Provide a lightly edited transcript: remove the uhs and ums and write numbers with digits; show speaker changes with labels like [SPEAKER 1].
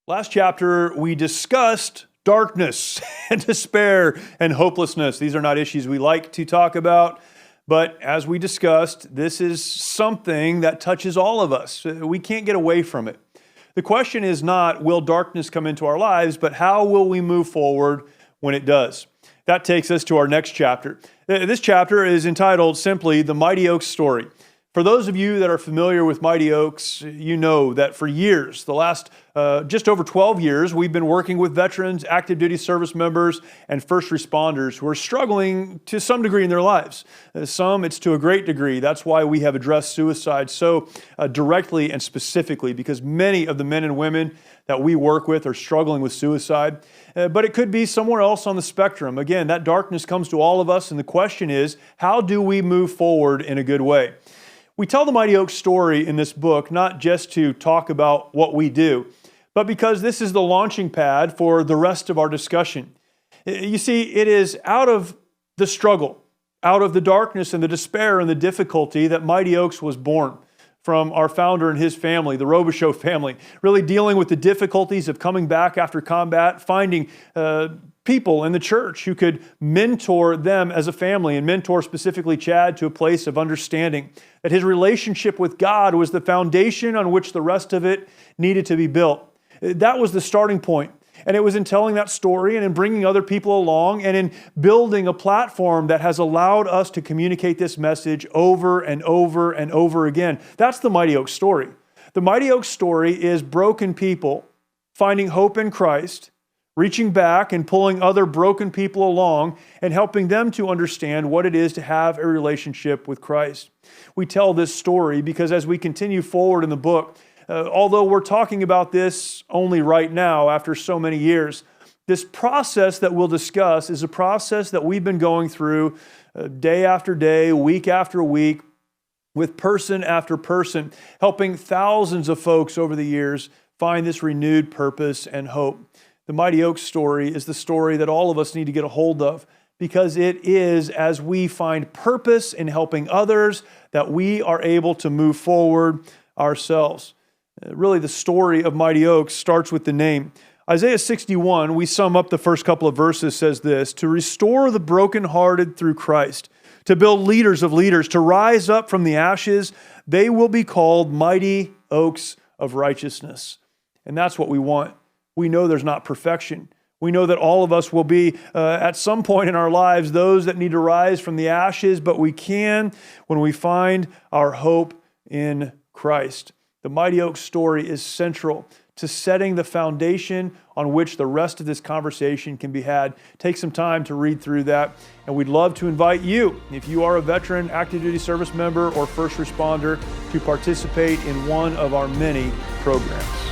[SPEAKER 1] Last chapter, we discussed darkness and despair and hopelessness. These are not issues we like to talk about, but as we discussed, this is something that touches all of us. We can't get away from it. The question is not, will darkness come into our lives, but how will we move forward when it does? That takes us to our next chapter. This chapter is entitled simply The Mighty Oaks Story. For those of you that are familiar with Mighty Oaks, you know that for years, the last just over 12 years, we've been working with veterans, active duty service members, and first responders who are struggling to some degree in their lives. Some, it's to a great degree. That's why we have addressed suicide so directly and specifically, because many of the men and women that we work with are struggling with suicide. But it could be somewhere else on the spectrum. Again, that darkness comes to all of us, and the question is, how do we move forward in a good way? We tell the Mighty Oaks story in this book not just to talk about what we do, but because this is the launching pad for the rest of our discussion. You see, it is out of the struggle, out of the darkness and the despair and the difficulty that Mighty Oaks was born from our founder and his family, the Robichaux family, really dealing with the difficulties of coming back after combat, finding people in the church who could mentor them as a family and mentor specifically Chad to a place of understanding that his relationship with God was the foundation on which the rest of it needed to be built. That was the starting point. And it was in telling that story and in bringing other people along and in building a platform that has allowed us to communicate this message over and over and over again. That's the Mighty Oaks story. The Mighty Oaks story is broken people finding hope in Christ, reaching back and pulling other broken people along and helping them to understand what it is to have a relationship with Christ. We tell this story because as we continue forward in the book, although we're talking about this only right now after so many years, this process that we'll discuss is a process that we've been going through day after day, week after week, with person after person, helping thousands of folks over the years find this renewed purpose and hope. The Mighty Oaks story is the story that all of us need to get a hold of because it is as we find purpose in helping others that we are able to move forward ourselves. Really, the story of Mighty Oaks starts with the name. Isaiah 61, we sum up the first couple of verses, says this: to restore the brokenhearted through Christ, to build leaders of leaders, to rise up from the ashes, they will be called mighty oaks of righteousness. And that's what we want. We know there's not perfection. We know that all of us will be, at some point in our lives, those that need to rise from the ashes, but we can when we find our hope in Christ. The Mighty Oaks story is central to setting the foundation on which the rest of this conversation can be had. Take some time to read through that, and we'd love to invite you, if you are a veteran, active duty service member, or first responder, to participate in one of our many programs.